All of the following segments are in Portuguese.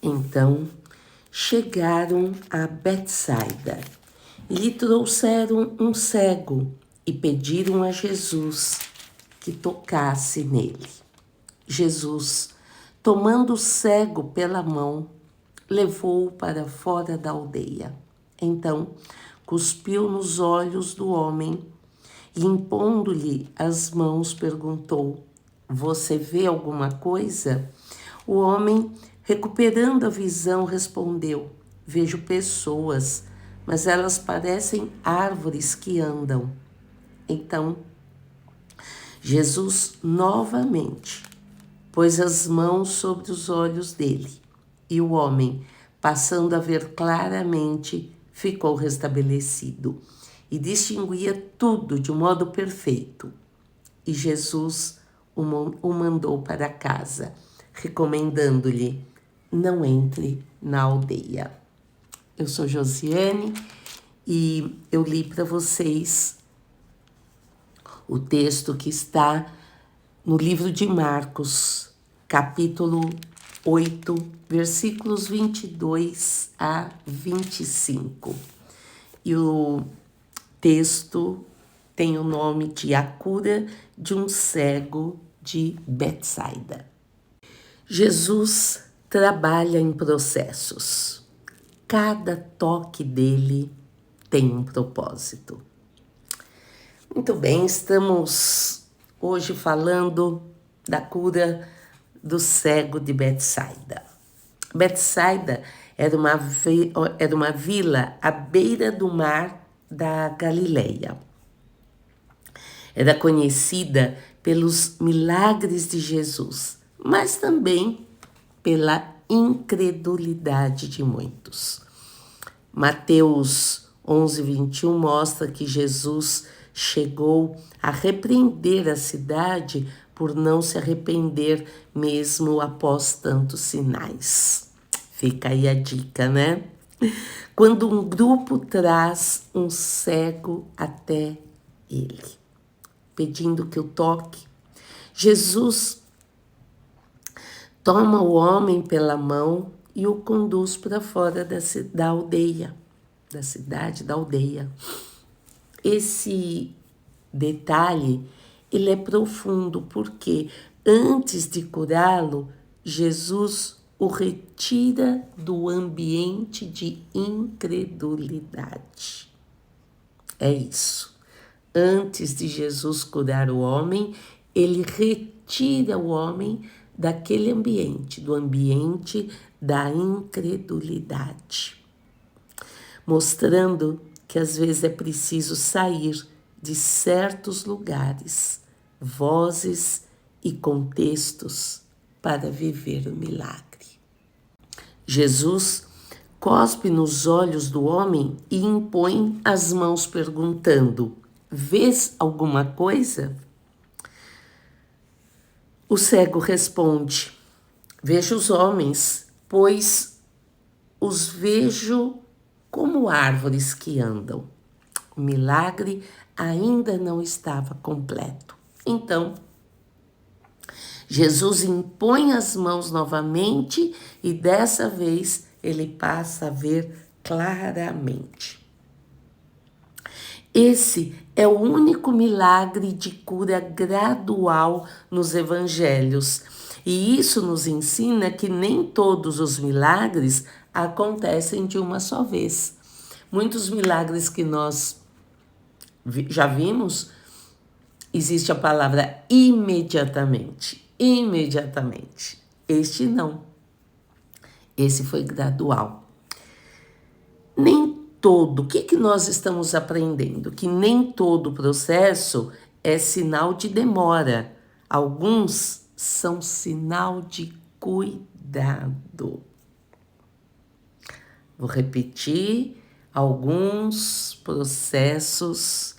Então chegaram a Betsaida e lhe trouxeram um cego e pediram a Jesus que tocasse nele. Jesus, tomando o cego pela mão, levou-o para fora da aldeia. Então cuspiu nos olhos do homem e, impondo-lhe as mãos, perguntou: Você vê alguma coisa? O homem, recuperando a visão, respondeu: Vejo pessoas, mas elas parecem árvores que andam. Então, Jesus novamente pôs as mãos sobre os olhos dele, e o homem, passando a ver claramente, ficou restabelecido e distinguia tudo de modo perfeito. E Jesus o mandou para casa, recomendando-lhe: não entre na aldeia. Eu sou Josiane e eu li para vocês o texto que está no livro de Marcos, capítulo 8, versículos 22 a 25. E o texto tem o nome de A Cura de um Cego de Betsaida. Jesus trabalha em processos. Cada toque dele tem um propósito. Muito bem, estamos hoje falando da cura do cego de Betsaida. Betsaida era uma vila à beira do mar da Galileia. Era conhecida pelos milagres de Jesus, mas também pela incredulidade de muitos. Mateus 11:21 mostra que Jesus chegou a repreender a cidade por não se arrepender mesmo após tantos sinais. Fica aí a dica, né? Quando um grupo traz um cego até ele, pedindo que o toque, Jesus toma o homem pela mão e o conduz para fora da aldeia, da cidade, da aldeia. Esse detalhe, ele é profundo porque antes de curá-lo, Jesus o retira do ambiente de incredulidade. É isso. Antes de Jesus curar o homem, ele retira o homem daquele ambiente, do ambiente da incredulidade, mostrando que às vezes é preciso sair de certos lugares, vozes e contextos para viver o milagre. Jesus cospe nos olhos do homem e impõe as mãos perguntando: Vês alguma coisa? O cego responde: Vejo os homens, pois os vejo como árvores que andam. O milagre ainda não estava completo. Então, Jesus impõe as mãos novamente e dessa vez ele passa a ver claramente. Esse é o único milagre de cura gradual nos evangelhos. E isso nos ensina que nem todos os milagres acontecem de uma só vez. Muitos milagres que nós já vimos, existe a palavra imediatamente. Imediatamente. Este não. Esse foi gradual. Nem todo, o que nós estamos aprendendo? Que nem todo processo é sinal de demora. Alguns são sinal de cuidado. Vou repetir, alguns processos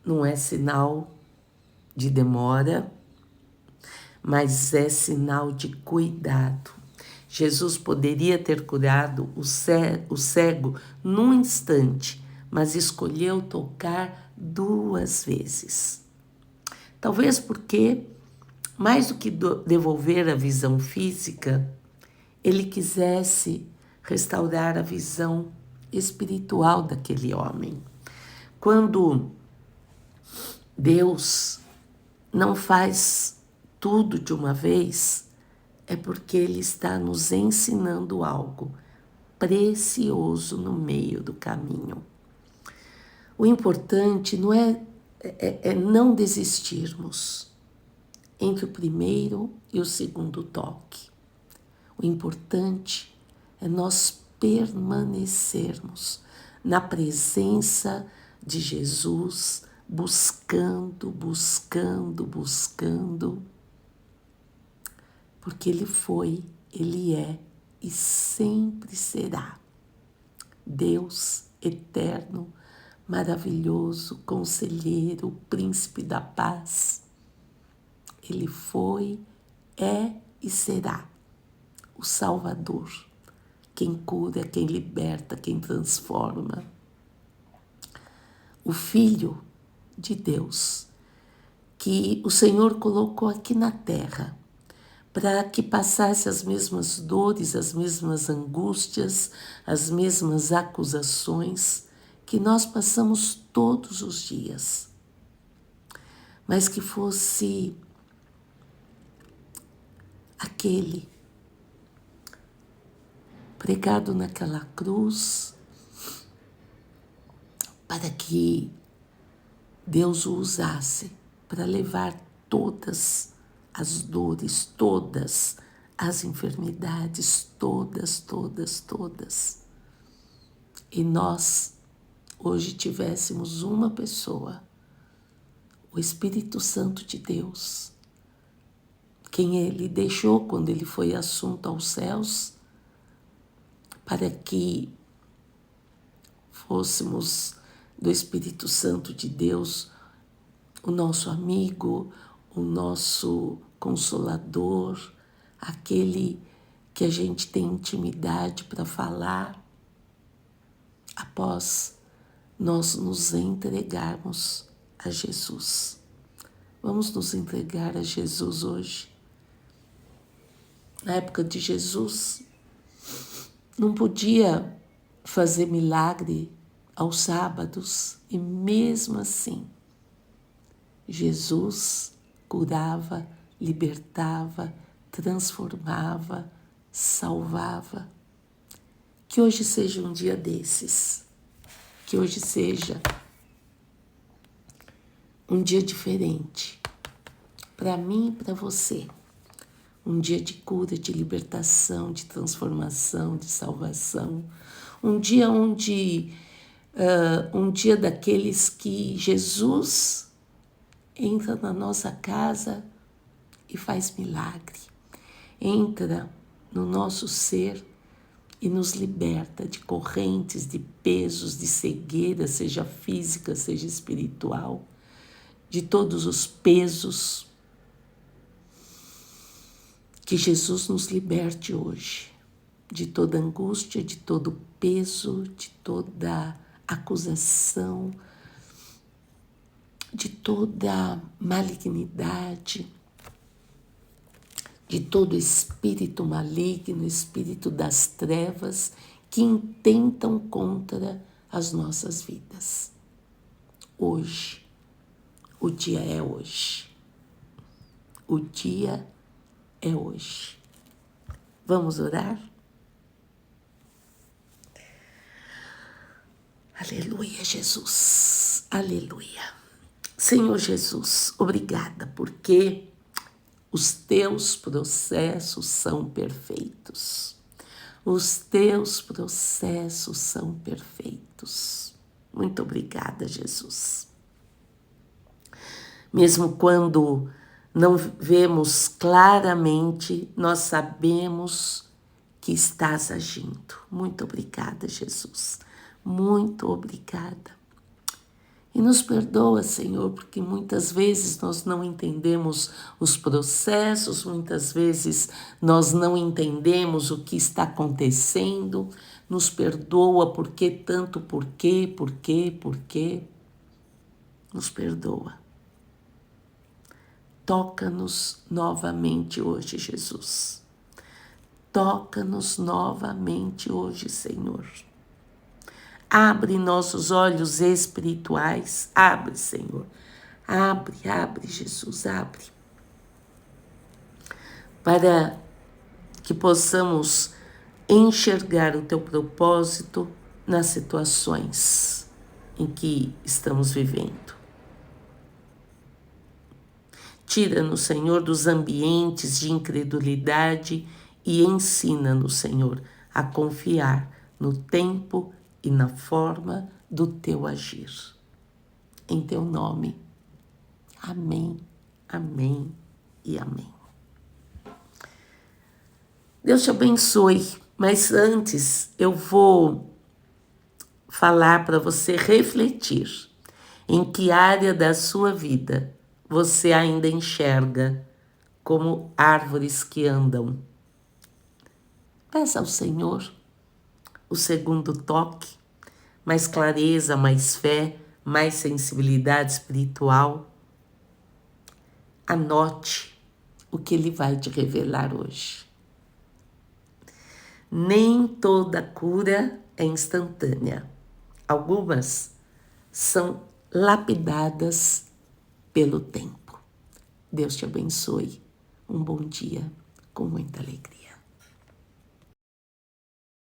não é sinal de demora, mas é sinal de cuidado. Jesus poderia ter curado o cego num instante, mas escolheu tocar 2 vezes. Talvez porque, mais do que devolver a visão física, ele quisesse restaurar a visão espiritual daquele homem. Quando Deus não faz tudo de uma vez, é porque Ele está nos ensinando algo precioso no meio do caminho. O importante não é não desistirmos entre o primeiro e o segundo toque. O importante é nós permanecermos na presença de Jesus, buscando, porque Ele foi, Ele é e sempre será Deus eterno, maravilhoso, conselheiro, príncipe da paz. Ele foi, é e será o Salvador, quem cura, quem liberta, quem transforma. O Filho de Deus, que o Senhor colocou aqui na terra, para que passasse as mesmas dores, as mesmas angústias, as mesmas acusações que nós passamos todos os dias, mas que fosse aquele pregado naquela cruz para que Deus o usasse para levar todas as dores, todas as enfermidades, todas. E nós hoje tivéssemos uma pessoa, o Espírito Santo de Deus, quem Ele deixou quando Ele foi assunto aos céus, para que fôssemos do Espírito Santo de Deus o nosso amigo, o nosso consolador, aquele que a gente tem intimidade para falar, após nós nos entregarmos a Jesus. Vamos nos entregar a Jesus hoje. Na época de Jesus, não podia fazer milagre aos sábados, e mesmo assim, Jesus curava, libertava, transformava, salvava. Que hoje seja um dia desses, que hoje seja um dia diferente, para mim e para você. Um dia de cura, de libertação, de transformação, de salvação. Um dia um dia daqueles que Jesus entra na nossa casa e faz milagre. Entra no nosso ser e nos liberta de correntes, de pesos, de cegueira, seja física, seja espiritual, de todos os pesos. Que Jesus nos liberte hoje de toda angústia, de todo peso, de toda acusação, de toda malignidade, de todo espírito maligno, espírito das trevas que intentam contra as nossas vidas. Hoje, o dia é hoje. O dia é hoje. Vamos orar? Aleluia, Jesus. Aleluia. Senhor Jesus, obrigada, porque os teus processos são perfeitos. Os teus processos são perfeitos. Muito obrigada, Jesus. Mesmo quando não vemos claramente, nós sabemos que estás agindo. Muito obrigada, Jesus. Muito obrigada. E nos perdoa, Senhor, porque muitas vezes nós não entendemos os processos, muitas vezes nós não entendemos o que está acontecendo. Nos perdoa porque tanto porquê. Nos perdoa. Toca-nos novamente hoje, Jesus. Toca-nos novamente hoje, Senhor. Abre nossos olhos espirituais. Abre, Senhor. Abre, Jesus, abre. Para que possamos enxergar o teu propósito nas situações em que estamos vivendo. Tira-nos, Senhor, dos ambientes de incredulidade e ensina-nos, Senhor, a confiar no tempo e na forma do teu agir. Em teu nome. Amém, amém e amém. Deus te abençoe, mas antes eu vou falar para você refletir em que área da sua vida você ainda enxerga como árvores que andam. Peça ao Senhor o segundo toque, mais clareza, mais fé, mais sensibilidade espiritual. Anote o que Ele vai te revelar hoje. Nem toda cura é instantânea. Algumas são lapidadas pelo tempo. Deus te abençoe. Um bom dia com muita alegria.